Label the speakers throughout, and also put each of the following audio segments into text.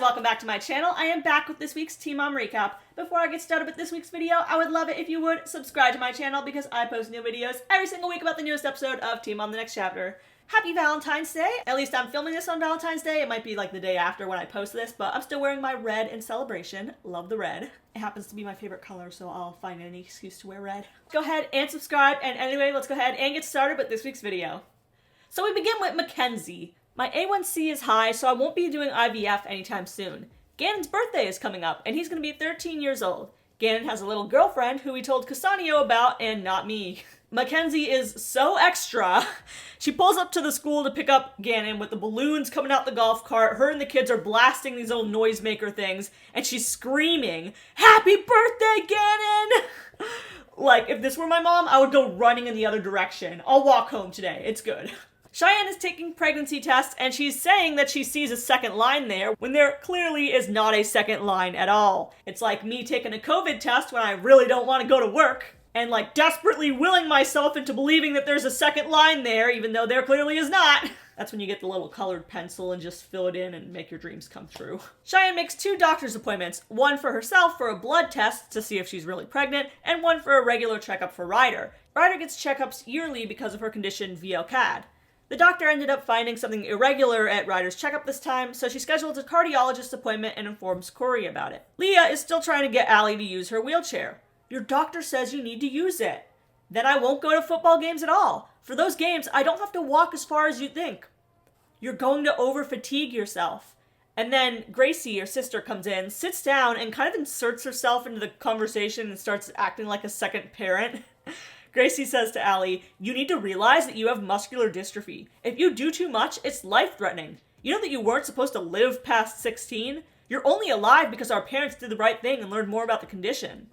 Speaker 1: welcome back to my channel. I am back with this week's Teen Mom Recap. Before I get started with this week's video, I would love it if you would subscribe to my channel because I post new videos every single week about the newest episode of Teen Mom the Next Chapter. Happy Valentine's Day! At least I'm filming this on Valentine's Day. It might be like the day after when I post this, but I'm still wearing my red in celebration. Love the red. It happens to be my favorite color, so I'll find any excuse to wear red. Go ahead and subscribe, and anyway, let's go ahead and get started with this week's video. So we begin with Mackenzie. My A1C is high, so I won't be doing IVF anytime soon. Ganon's birthday is coming up, and he's going to be 13 years old. Ganon has a little girlfriend who he told Casanio about, and not me. Mackenzie is so extra. She pulls up to the school to pick up Ganon with the balloons coming out the golf cart. Her and the kids are blasting these old noisemaker things, and she's screaming, "Happy birthday, Ganon!" Like, if this were my mom, I would go running in the other direction. I'll walk home today. It's good. Cheyenne is taking pregnancy tests, and she's saying that she sees a second line there when there clearly is not a second line at all. It's like me taking a COVID test when I really don't want to go to work, and like desperately willing myself into believing that there's a second line there, even though there clearly is not. That's when you get the little colored pencil and just fill it in and make your dreams come true. Cheyenne makes 2 doctor's appointments, one for herself for a blood test to see if she's really pregnant, and one for a regular checkup for Ryder. Ryder gets checkups yearly because of her condition VLCAD. The doctor ended up finding something irregular at Ryder's checkup this time, so she schedules a cardiologist appointment and informs Corey about it. Leah is still trying to get Allie to use her wheelchair. Your doctor says you need to use it. Then I won't go to football games at all. For those games, I don't have to walk as far as you think. You're going to over-fatigue yourself. And then Gracie, her sister, comes in, sits down, and kind of inserts herself into the conversation and starts acting like a second parent. Gracie says to Allie, "You need to realize that you have muscular dystrophy. If you do too much, it's life-threatening. You know that you weren't supposed to live past 16? You're only alive because our parents did the right thing and learned more about the condition."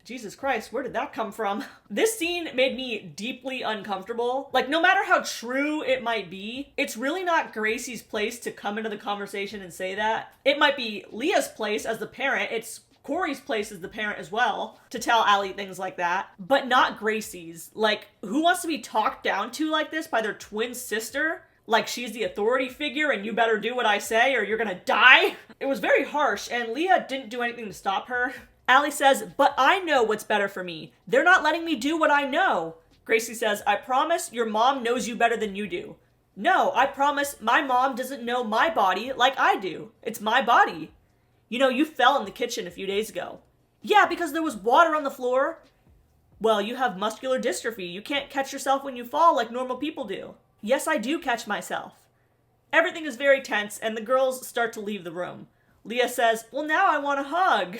Speaker 1: Jesus Christ, where did that come from? This scene made me deeply uncomfortable. Like, no matter how true it might be, it's really not Gracie's place to come into the conversation and say that. It might be Leah's place as the parent. It's Corey's place as the parent as well, to tell Allie things like that, but not Gracie's. Like, who wants to be talked down to like this by their twin sister? Like she's the authority figure and you better do what I say or you're gonna die? It was very harsh, and Leah didn't do anything to stop her. Allie says, "But I know what's better for me. They're not letting me do what I know." Gracie says, "I promise your mom knows you better than you do." "No, I promise my mom doesn't know my body like I do. It's my body. You know, you fell in the kitchen a few days ago." "Yeah, because there was water on the floor." "Well, you have muscular dystrophy. You can't catch yourself when you fall like normal people do." "Yes, I do catch myself." Everything is very tense, and the girls start to leave the room. Leah says, "Well, now I want a hug."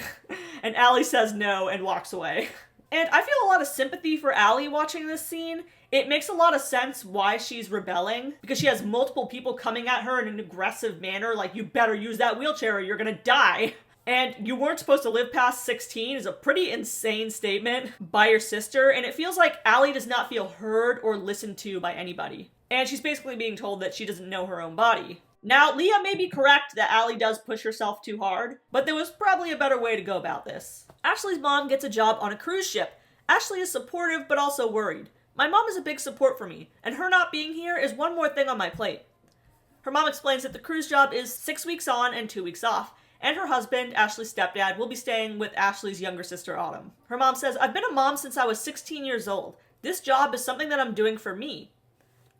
Speaker 1: And Allie says no and walks away. And I feel a lot of sympathy for Allie watching this scene. It makes a lot of sense why she's rebelling, because she has multiple people coming at her in an aggressive manner, like, "You better use that wheelchair or you're gonna die." And "you weren't supposed to live past 16 is a pretty insane statement by your sister, and it feels like Allie does not feel heard or listened to by anybody. And she's basically being told that she doesn't know her own body. Now, Leah may be correct that Allie does push herself too hard, but there was probably a better way to go about this. Ashley's mom gets a job on a cruise ship. Ashley is supportive, but also worried. "My mom is a big support for me, and her not being here is one more thing on my plate." Her mom explains that the cruise job is 6 weeks on and 2 weeks off, and her husband, Ashley's stepdad, will be staying with Ashley's younger sister, Autumn. Her mom says, "I've been a mom since I was 16 years old. This job is something that I'm doing for me.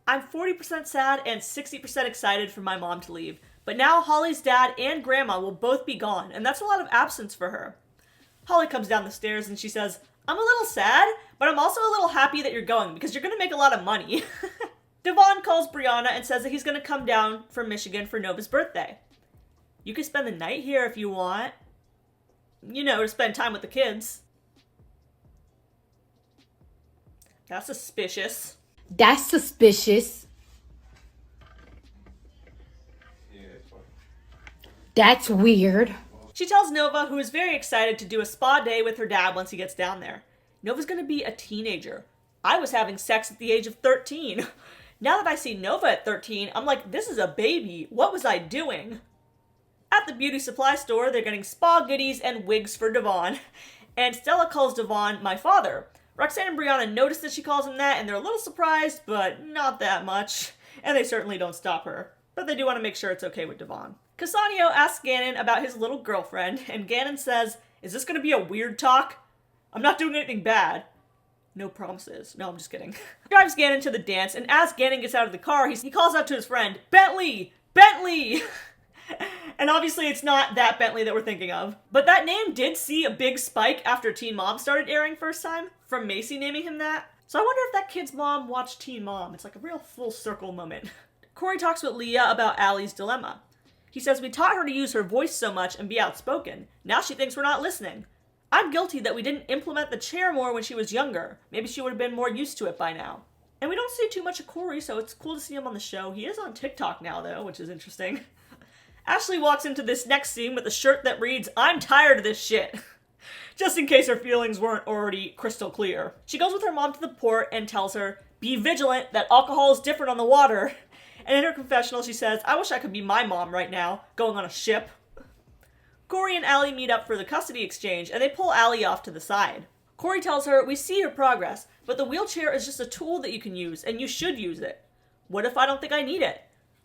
Speaker 1: I'm 40% sad and 60% excited for my mom to leave, but now Holly's dad and grandma will both be gone, and that's a lot of absence for her." Holly comes down the stairs and she says, "I'm a little sad, but I'm also a little happy that you're going because you're going to make a lot of money." Devoin calls Briana and says that he's going to come down from Michigan for Nova's birthday. "You could spend the night here if you want. You know, to spend time with the kids." That's suspicious.
Speaker 2: That's suspicious. That's weird.
Speaker 1: She tells Nova, who is very excited to do a spa day with her dad once he gets down there. Nova's gonna be a teenager. I was having sex at the age of 13. Now that I see Nova at 13, I'm like, this is a baby. What was I doing? At the beauty supply store, they're getting spa goodies and wigs for Devoin. And Stella calls Devoin my father. Roxanne and Briana notice that she calls him that, and they're a little surprised, but not that much. And they certainly don't stop her. But they do want to make sure it's okay with Devoin. Casanio asks Ganon about his little girlfriend, and Ganon says, "Is this gonna be a weird talk? I'm not doing anything bad." No promises. No, I'm just kidding. Drives Ganon to the dance, and as Ganon gets out of the car, he calls out to his friend, "Bentley! Bentley!" And obviously it's not that Bentley that we're thinking of. But that name did see a big spike after Teen Mom started airing first time, from Macy naming him that. So I wonder if that kid's mom watched Teen Mom. It's like a real full circle moment. Corey talks with Leah about Allie's dilemma. He says, "We taught her to use her voice so much and be outspoken. Now she thinks we're not listening. I'm guilty that we didn't implement the chair more when she was younger. Maybe she would have been more used to it by now." And we don't see too much of Corey, so it's cool to see him on the show. He is on TikTok now, though, which is interesting. Ashley walks into this next scene with a shirt that reads, "I'm tired of this shit." Just in case her feelings weren't already crystal clear. She goes with her mom to the port and tells her, "Be vigilant, that alcohol is different on the water." And in her confessional, she says, "I wish I could be my mom right now, going on a ship." Corey and Allie meet up for the custody exchange, and they pull Allie off to the side. Corey tells her, "We see your progress, but the wheelchair is just a tool that you can use, and you should use it." "What if I don't think I need it?"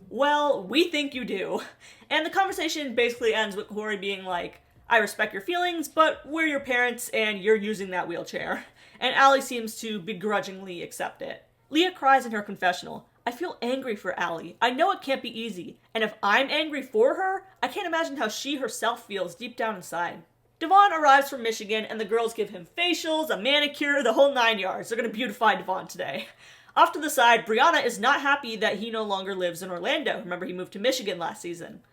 Speaker 1: "Well, we think you do." And the conversation basically ends with Corey being like, "I respect your feelings, but we're your parents and you're using that wheelchair." And Allie seems to begrudgingly accept it. Leah cries in her confessional, "I feel angry for Allie. I know it can't be easy. And if I'm angry for her, I can't imagine how she herself feels deep down inside." Devoin arrives from Michigan and the girls give him facials, a manicure, the whole 9 yards. They're gonna beautify Devoin today. Off to the side, Briana is not happy that he no longer lives in Orlando. Remember, he moved to Michigan last season.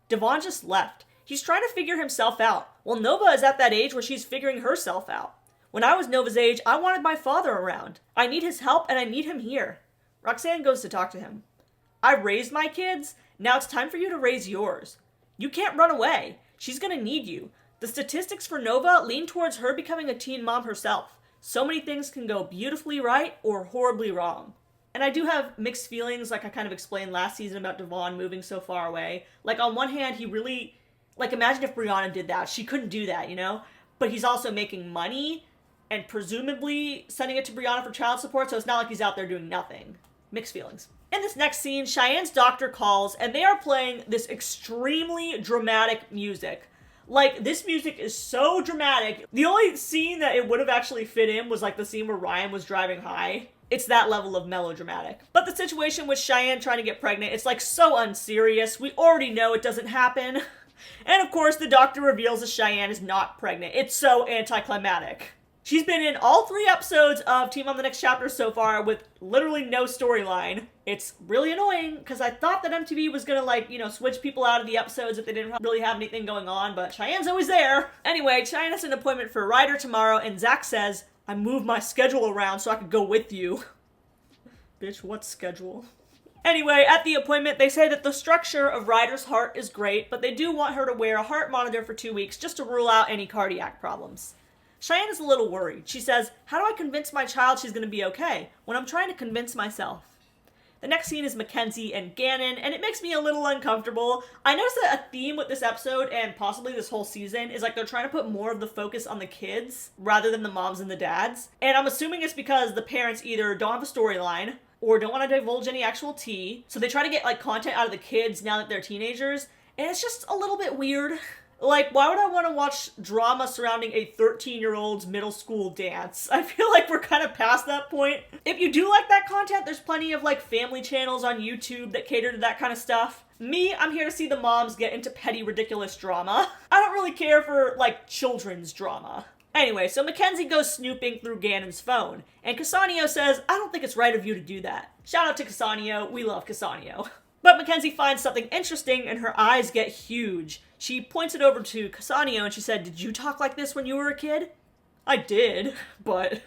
Speaker 1: Devoin just left. He's trying to figure himself out. Well, Nova is at that age where she's figuring herself out. When I was Nova's age, I wanted my father around. I need his help and I need him here. Roxanne goes to talk to him. "I raised my kids. Now it's time for you to raise yours. You can't run away. She's gonna need you. The statistics for Nova lean towards her becoming a teen mom herself. So many things can go beautifully right or horribly wrong." And I do have mixed feelings, like I kind of explained last season about Devoin moving so far away. Like, on one hand, he really, like, imagine if Briana did that. She couldn't do that, you know? But he's also making money and presumably sending it to Briana for child support, so it's not like he's out there doing nothing. Mixed feelings. In this next scene, Cheyenne's doctor calls, and they are playing this extremely dramatic music. Like, this music is so dramatic. The only scene that it would have actually fit in was, like, the scene where Ryan was driving high. It's that level of melodramatic. But the situation with Cheyenne trying to get pregnant, it's, like, so unserious. We already know it doesn't happen. And, of course, the doctor reveals that Cheyenne is not pregnant. It's so anticlimactic. She's been in all 3 episodes of Team on the Next Chapter so far with literally no storyline. It's really annoying because I thought that MTV was gonna, like, you know, switch people out of the episodes if they didn't really have anything going on, but Cheyenne's always there. Anyway, Cheyenne has an appointment for a rider tomorrow, and Zach says, "I moved my schedule around so I could go with you." Bitch, what schedule? Anyway, at the appointment, they say that the structure of Ryder's heart is great, but they do want her to wear a heart monitor for 2 weeks just to rule out any cardiac problems. Cheyenne is a little worried. She says, "How do I convince my child she's going to be okay when I'm trying to convince myself?" The next scene is Mackenzie and Ganon, and it makes me a little uncomfortable. I noticed that a theme with this episode, and possibly this whole season, is like they're trying to put more of the focus on the kids rather than the moms and the dads. And I'm assuming it's because the parents either don't have a storyline or don't want to divulge any actual tea, so they try to get, like, content out of the kids now that they're teenagers, and it's just a little bit weird. Like, why would I want to watch drama surrounding a 13-year-old's middle school dance? I feel like we're kind of past that point. If you do like that content, there's plenty of, like, family channels on YouTube that cater to that kind of stuff. Me, I'm here to see the moms get into petty, ridiculous drama. I don't really care for, like, children's drama. Anyway, so Mackenzie goes snooping through Ganon's phone, and Casanio says, "I don't think it's right of you to do that." Shout out to Casanio, we love Casanio. But Mackenzie finds something interesting and her eyes get huge. She points it over to Casanio and she said, "Did you talk like this when you were a kid?" "I did, but..."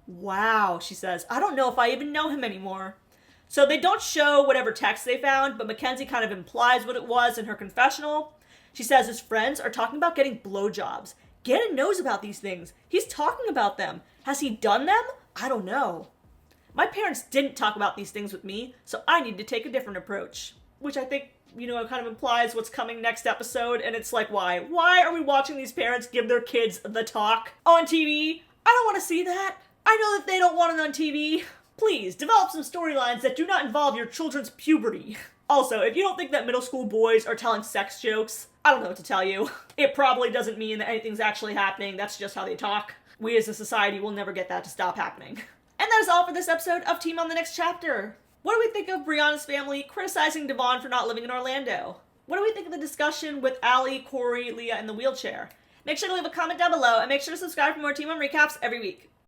Speaker 1: "Wow," she says, "I don't know if I even know him anymore." So they don't show whatever text they found, but Mackenzie kind of implies what it was in her confessional. She says his friends are talking about getting blowjobs. Ganon knows about these things. He's talking about them. Has he done them? I don't know. My parents didn't talk about these things with me, so I need to take a different approach. Which I think, you know, kind of implies what's coming next episode, and it's like, why? Why are we watching these parents give their kids the talk on TV? I don't want to see that. I know that they don't want it on TV. Please, develop some storylines that do not involve your children's puberty. Also, if you don't think that middle school boys are telling sex jokes, I don't know what to tell you. It probably doesn't mean that anything's actually happening, that's just how they talk. We as a society will never get that to stop happening. And that is all for this episode of Team on the Next Chapter. What do we think of Briana's family criticizing Devoin for not living in Orlando? What do we think of the discussion with Allie, Corey, Leah, and the wheelchair? Make sure to leave a comment down below, and make sure to subscribe for more Team On recaps every week.